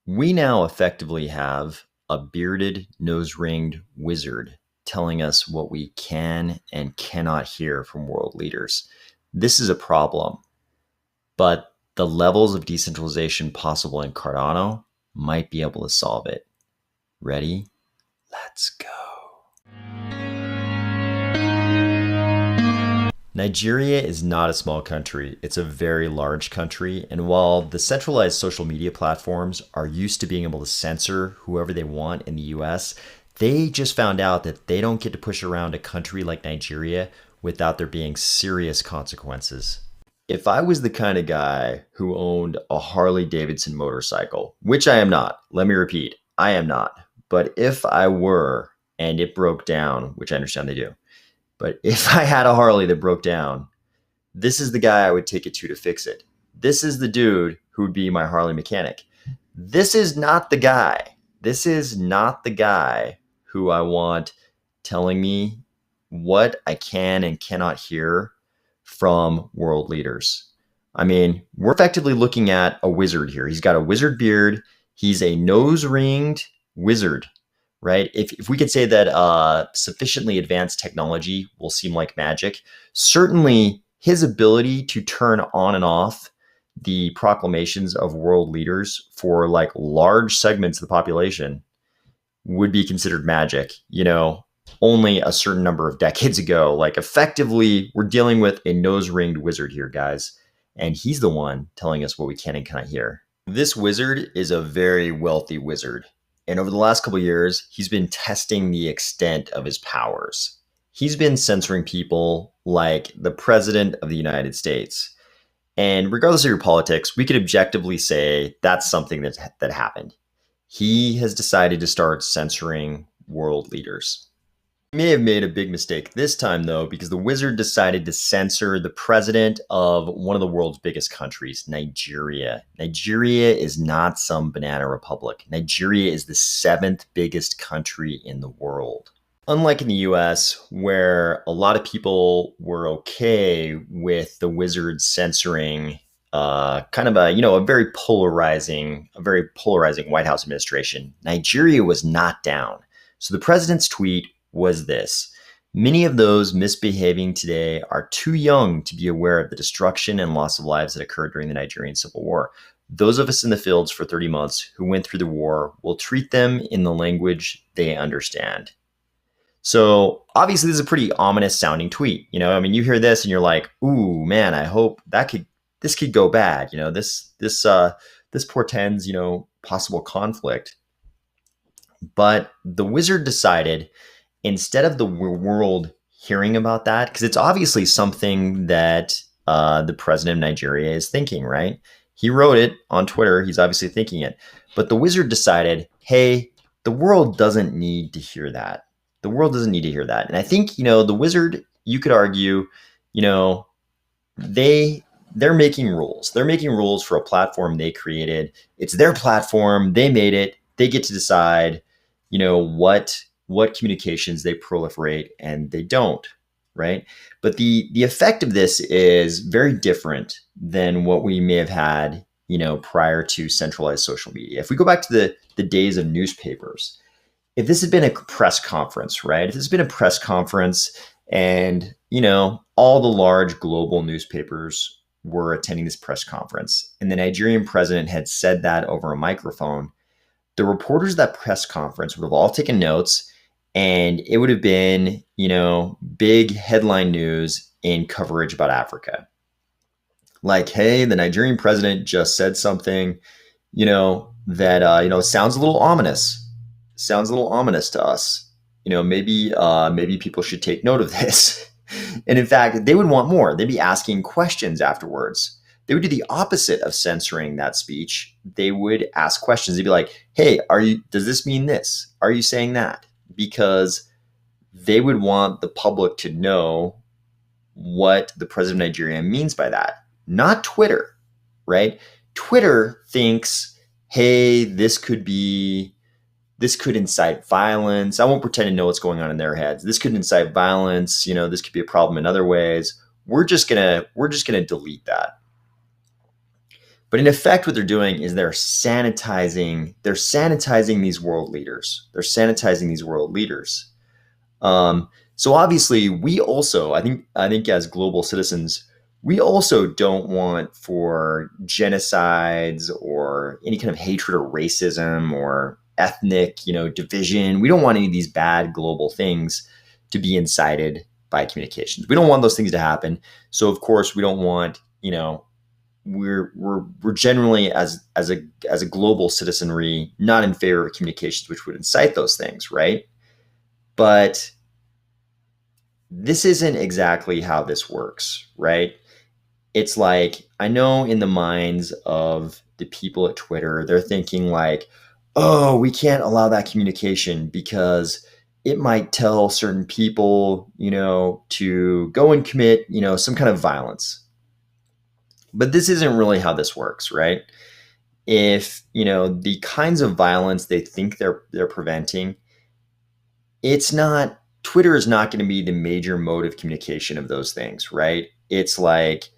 We now effectively have a bearded, nose-ringed wizard telling us what we can and cannot hear from world leaders. This is a problem, but the levels of decentralization possible in Cardano might be able to solve it. Ready? Let's go. Nigeria is not a small country. It's a very large country. And while the centralized social media platforms are used to being able to censor whoever they want in the US, they just found out that they don't get to push around a country like Nigeria without there being serious consequences. If I was the kind of guy who owned a Harley Davidson motorcycle, which I am not, let me repeat, I am not. But if I were and it broke down, which I understand they do, but if I had a Harley that broke down, this is the guy I would take it to fix it. This is the dude who would be my Harley mechanic. This is not the guy. This is not the guy who I want telling me what I can and cannot hear from world leaders. I mean, we're effectively looking at a wizard here. He's got a wizard beard. He's a nose-ringed wizard. Right? If we could say that sufficiently advanced technology will seem like magic, certainly his ability to turn on and off the proclamations of world leaders for like large segments of the population would be considered magic, only a certain number of decades ago. Like effectively, we're dealing with a nose-ringed wizard here, guys. And he's the one telling us what we can and cannot hear. This wizard is a very wealthy wizard. And over the last couple of years, he's been testing the extent of his powers. He's been censoring people like the President of the United States. And regardless of your politics, we could objectively say that's something that happened. He has decided to start censoring world leaders. He may have made a big mistake this time, though, because the wizard decided to censor the president of one of the world's biggest countries, Nigeria. Nigeria is not some banana republic. Nigeria is the 7th biggest country in the world. Unlike in the US, where a lot of people were okay with the wizard censoring kind of a very polarizing White House administration, Nigeria was not down. So the president's tweet was this: many of those misbehaving today are too young to be aware of the destruction and loss of lives that occurred during the Nigerian Civil War. Those of us in the fields for 30 months who went through the war will treat them in the language they understand. So obviously this is a pretty ominous sounding tweet. You hear this and you're like, ooh, man, I hope this could go bad. This portends, possible conflict. But the wizard decided, instead of the world hearing about that, because it's obviously something that the president of Nigeria is thinking, right? He wrote it on Twitter. He's obviously thinking it. But the wizard decided, hey, the world doesn't need to hear that. The world doesn't need to hear that. And I think, the wizard, you could argue, they're making rules. They're making rules for a platform they created. It's their platform. They made it. They get to decide, what communications they proliferate and they don't, right? But the effect of this is very different than what we may have had, prior to centralized social media. If we go back to the days of newspapers, if this had been a press conference, right? If this had been a press conference and, all the large global newspapers were attending this press conference and the Nigerian president had said that over a microphone, the reporters of that press conference would have all taken notes, and it would have been, big headline news in coverage about Africa. Like, hey, the Nigerian president just said something, that, sounds a little ominous. Sounds a little ominous to us. Maybe people should take note of this. And in fact, they would want more. They'd be asking questions afterwards. They would do the opposite of censoring that speech. They would ask questions. They'd be like, hey, does this mean this? Are you saying that? Because they would want the public to know what the president of Nigeria means by that. Not Twitter, right? Twitter thinks, hey, this could incite violence. I won't pretend to know what's going on in their heads. This could incite violence. This could be a problem in other ways. We're just gonna delete that. But in effect, what they're doing is they're sanitizing these world leaders. They're sanitizing these world leaders. So obviously, we also, I think, as global citizens, we also don't want for genocides or any kind of hatred or racism or ethnic, division. We don't want any of these bad global things to be incited by communications. We don't want those things to happen. So of course, we don't want, we're generally as a global citizenry not in favor of communications which would incite those things, right? But this isn't exactly how this works, right? It's like, I know in the minds of the people at Twitter, they're thinking like, oh, we can't allow that communication because it might tell certain people, to go and commit, some kind of violence. But this isn't really how this works, right? If, the kinds of violence they think they're preventing, it's not Twitter is not going to be the major mode of communication of those things, right? It's like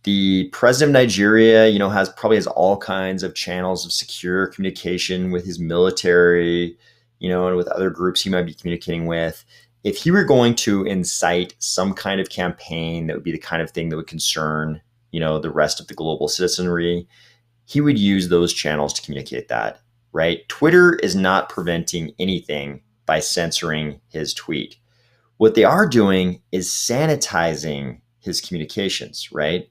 the president of Nigeria, has all kinds of channels of secure communication with his military, and with other groups he might be communicating with. If he were going to incite some kind of campaign that would be the kind of thing that would concern, the rest of the global citizenry, he would use those channels to communicate that, right? Twitter is not preventing anything by censoring his tweet. What they are doing is sanitizing his communications, right?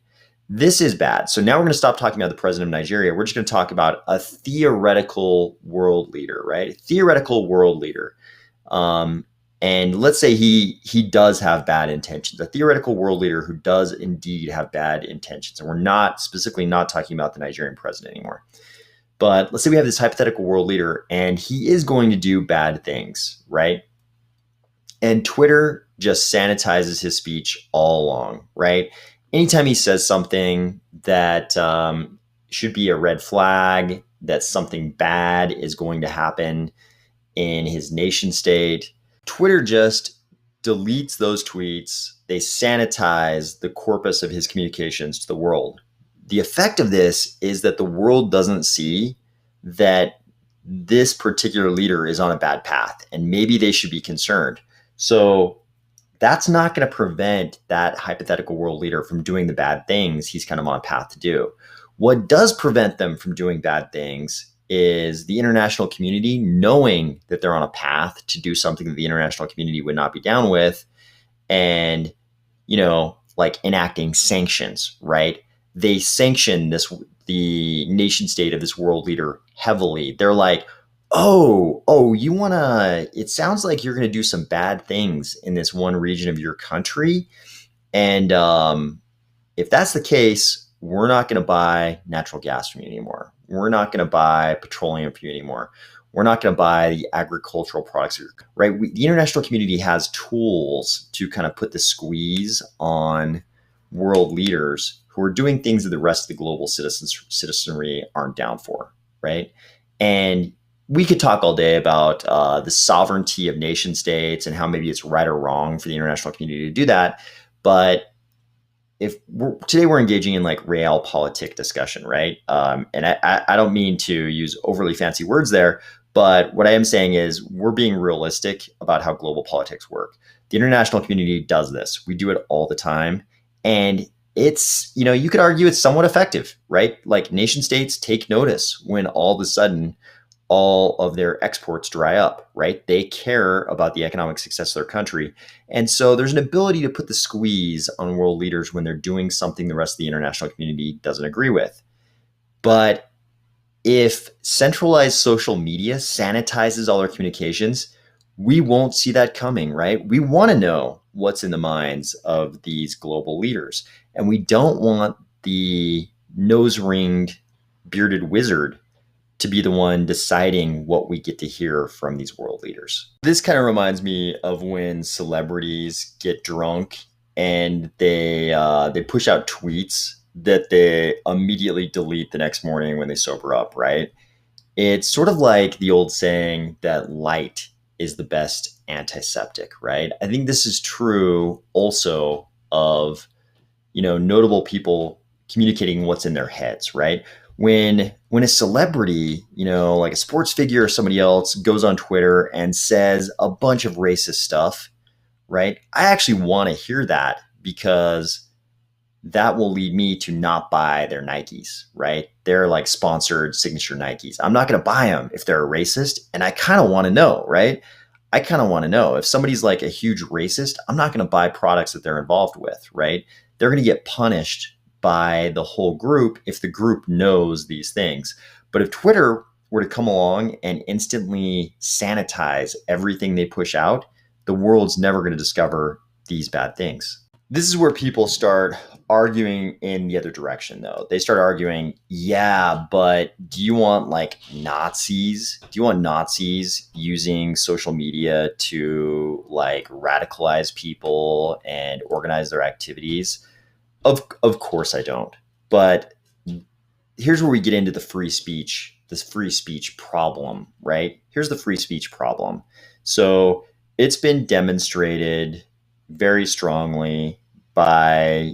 This is bad. So now we're going to stop talking about the president of Nigeria. We're just going to talk about a theoretical world leader, right? Theoretical world leader. And let's say he does have bad intentions, a theoretical world leader who does indeed have bad intentions. And we're not specifically not talking about the Nigerian president anymore. But let's say we have this hypothetical world leader and he is going to do bad things, right? And Twitter just sanitizes his speech all along, right? Anytime he says something that should be a red flag, that something bad is going to happen in his nation state, Twitter just deletes those tweets. They sanitize the corpus of his communications to the world. The effect of this is that the world doesn't see that this particular leader is on a bad path and maybe they should be concerned. So that's not going to prevent that hypothetical world leader from doing the bad things he's kind of on a path to do. What does prevent them from doing bad things is the international community knowing that they're on a path to do something that the international community would not be down with and, like enacting sanctions, right? They sanction the nation state of this world leader heavily. They're like, it sounds like you're going to do some bad things in this one region of your country. And if that's the case, we're not going to buy natural gas from you anymore. We're not going to buy petroleum from you anymore. We're not going to buy the agricultural products, right? The international community has tools to kind of put the squeeze on world leaders who are doing things that the rest of the global citizenry aren't down for, right? And we could talk all day about the sovereignty of nation states and how maybe it's right or wrong for the international community to do that. But today we're engaging in like realpolitik discussion, right? And I don't mean to use overly fancy words there, but what I am saying is we're being realistic about how global politics work. The international community does this. We do it all the time. And it's, you could argue it's somewhat effective, right? Like nation states take notice when all of a sudden all of their exports dry up, right? They care about the economic success of their country. And so there's an ability to put the squeeze on world leaders when they're doing something the rest of the international community doesn't agree with. But if centralized social media sanitizes all their communications, we won't see that coming, right? We want to know what's in the minds of these global leaders. And we don't want the nose-ringed bearded wizard to be the one deciding what we get to hear from these world leaders. This kind of reminds me of when celebrities get drunk and they push out tweets that they immediately delete the next morning when they sober up, right? It's sort of like the old saying that light is the best antiseptic, right? I think this is true also of, notable people communicating what's in their heads, right? When a celebrity, like a sports figure or somebody else goes on Twitter and says a bunch of racist stuff, right? I actually want to hear that because that will lead me to not buy their Nikes, right? They're like sponsored signature Nikes. I'm not going to buy them if they're a racist. And I kind of want to know, right? I kind of want to know if somebody's like a huge racist, I'm not going to buy products that they're involved with, right? They're going to get punished by the whole group if the group knows these things. But if Twitter were to come along and instantly sanitize everything they push out, the world's never going to discover these bad things. This is where people start arguing in the other direction, though. They start arguing, yeah, but do you want like Nazis? Do you want Nazis using social media to like radicalize people and organize their activities? Of course I don't. But here's where we get into this free speech problem, right? Here's the free speech problem. So it's been demonstrated very strongly by,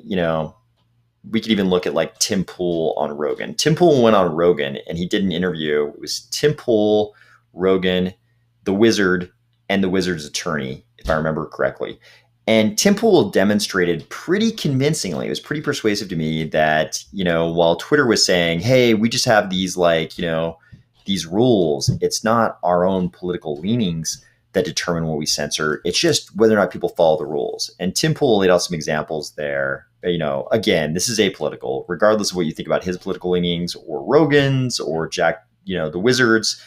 we could even look at like Tim Pool on Rogan. Tim Pool went on Rogan and he did an interview. It was Tim Pool, Rogan, the Wizard, and the Wizard's attorney, if I remember correctly. And Tim Pool demonstrated pretty convincingly, it was pretty persuasive to me that, while Twitter was saying, hey, we just have these these rules, it's not our own political leanings that determine what we censor. It's just whether or not people follow the rules. And Tim Pool laid out some examples there. Again, this is apolitical, regardless of what you think about his political leanings or Rogan's or Jack, the Wizards.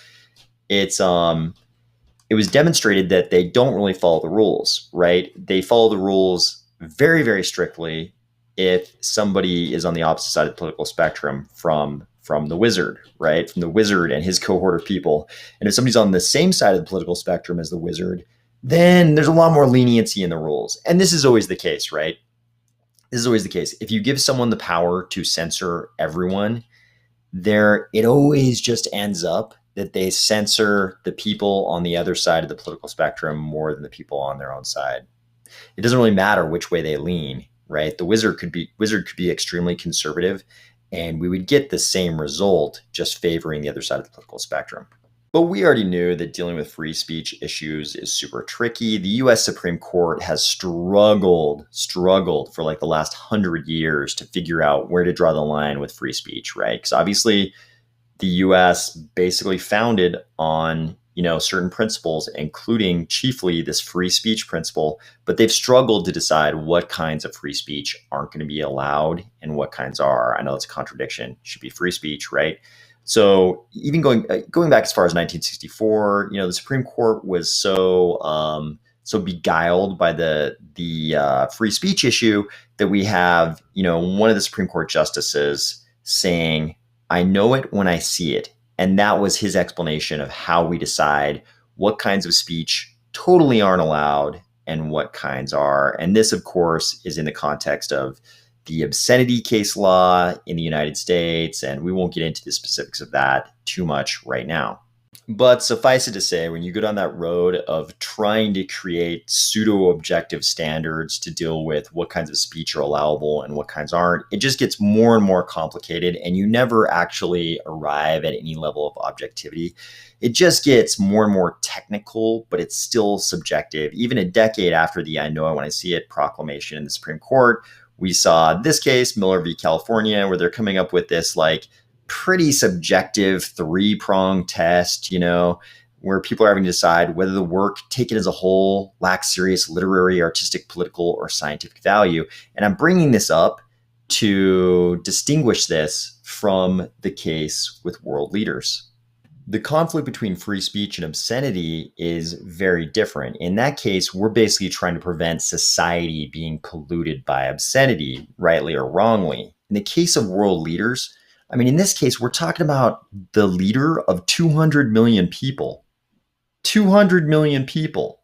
It was demonstrated that they don't really follow the rules, right? They follow the rules very, very strictly if somebody is on the opposite side of the political spectrum from the Wizard, right? From the Wizard and his cohort of people. And if somebody's on the same side of the political spectrum as the Wizard, then there's a lot more leniency in the rules. And this is always the case, right? This is always the case. If you give someone the power to censor everyone, it always just ends up that they censor the people on the other side of the political spectrum more than the people on their own side. It doesn't really matter which way they lean, right? The Wizard could be extremely conservative, and we would get the same result just favoring the other side of the political spectrum. But we already knew that dealing with free speech issues is super tricky. The US Supreme Court has struggled for like the last 100 years to figure out where to draw the line with free speech, right? Because obviously the US basically founded on, certain principles, including chiefly this free speech principle, but they've struggled to decide what kinds of free speech aren't going to be allowed and what kinds are. I know it's a contradiction. It should be free speech, right? So even going back as far as 1964, the Supreme Court was so beguiled by the free speech issue that we have, one of the Supreme Court justices saying, "I know it when I see it." And that was his explanation of how we decide what kinds of speech totally aren't allowed and what kinds are. And this, of course, is in the context of the obscenity case law in the United States. And we won't get into the specifics of that too much right now. But suffice it to say, when you go down that road of trying to create pseudo-objective standards to deal with what kinds of speech are allowable and what kinds aren't, it just gets more and more complicated, and you never actually arrive at any level of objectivity. It just gets more and more technical, but it's still subjective. Even a decade after the "I know it when I see it" proclamation in the Supreme Court, we saw this case, Miller v. California, where they're coming up with this pretty subjective 3-pronged test, where people are having to decide whether the work taken as a whole lacks serious literary, artistic, political, or scientific value. And I'm bringing this up to distinguish this from the case with world leaders. The conflict between free speech and obscenity is very different. In that case, we're basically trying to prevent society being polluted by obscenity, rightly or wrongly. In the case of world leaders, in this case, we're talking about the leader of 200 million people. 200 million people,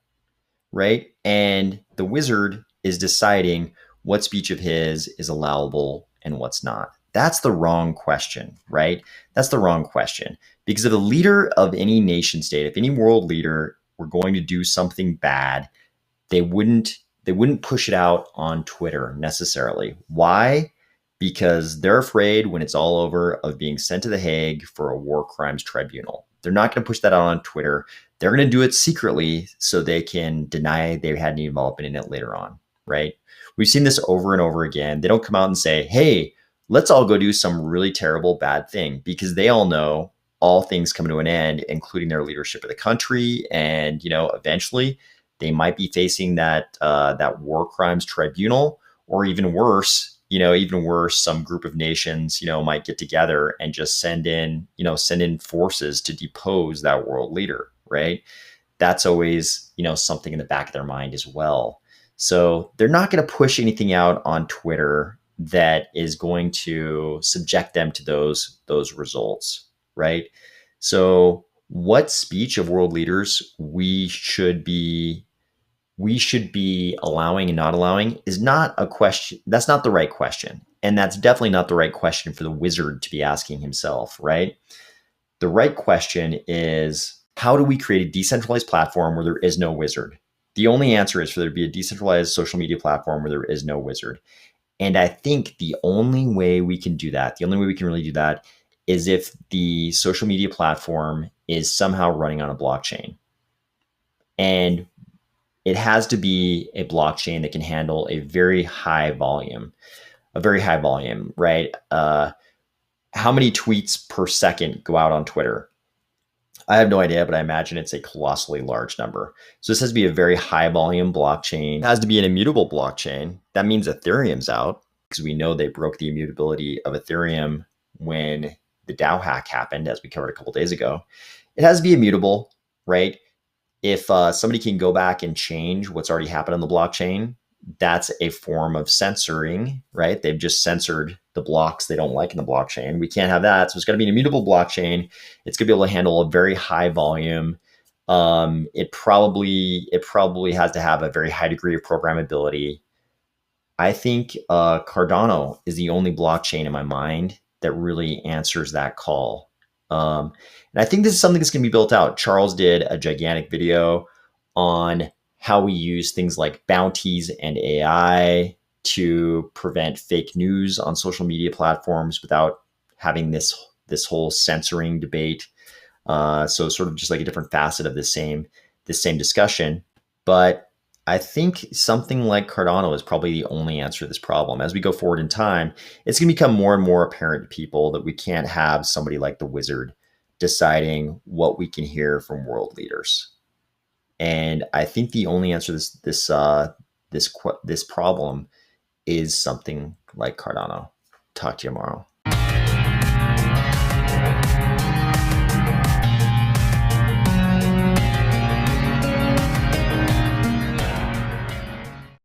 right? And the Wizard is deciding what speech of his is allowable and what's not. That's the wrong question, right? That's the wrong question. Because if the leader of any nation state, if any world leader were going to do something bad, they wouldn't push it out on Twitter necessarily. Why? because they're afraid when it's all over of being sent to The Hague for a war crimes tribunal. They're not going to push that out on Twitter. They're going to do it secretly so they can deny they had any involvement in it later on, right? We've seen this over and over again. They don't come out and say, hey, let's all go do some really terrible, bad thing, because they all know all things come to an end, including their leadership of the country. And, eventually they might be facing that war crimes tribunal, or even worse, some group of nations, might get together and just send in forces to depose that world leader, right? That's always, something in the back of their mind as well. So they're not going to push anything out on Twitter that is going to subject them to those results, right? So what speech of world leaders we should be allowing and not allowing is not a question. That's not the right question. And that's definitely not the right question for the wizard to be asking himself, right? The right question is, how do we create a decentralized platform where there is no wizard? The only answer is for there to be a decentralized social media platform where there is no wizard. And I think the only way we can do that, the only way we can really do that, is if the social media platform is somehow running on a blockchain. And it has to be a blockchain that can handle a very high volume, right? How many tweets per second go out on Twitter? I have no idea, but I imagine it's a colossally large number. So this has to be a very high volume blockchain. It has to be an immutable blockchain. That means Ethereum's out, because we know they broke the immutability of Ethereum when the DAO hack happened, as we covered a couple days ago. It has to be immutable, right? If somebody can go back and change what's already happened on the blockchain, that's a form of censoring, right? They've just censored the blocks they don't like in the blockchain. We can't have that. So it's got to be an immutable blockchain. It's going to be able to handle a very high volume. It probably has to have a very high degree of programmability. I think Cardano is the only blockchain in my mind that really answers that call. And I think this is something that's going to be built out. Charles did a gigantic video on how we use things like bounties and AI to prevent fake news on social media platforms without having this whole censoring debate. So sort of just like a different facet of this same discussion. But I think something like Cardano is probably the only answer to this problem. As we go forward in time, it's going to become more and more apparent to people that we can't have somebody like the wizard deciding what we can hear from world leaders. And I think the only answer to this problem is something like Cardano. Talk to you tomorrow.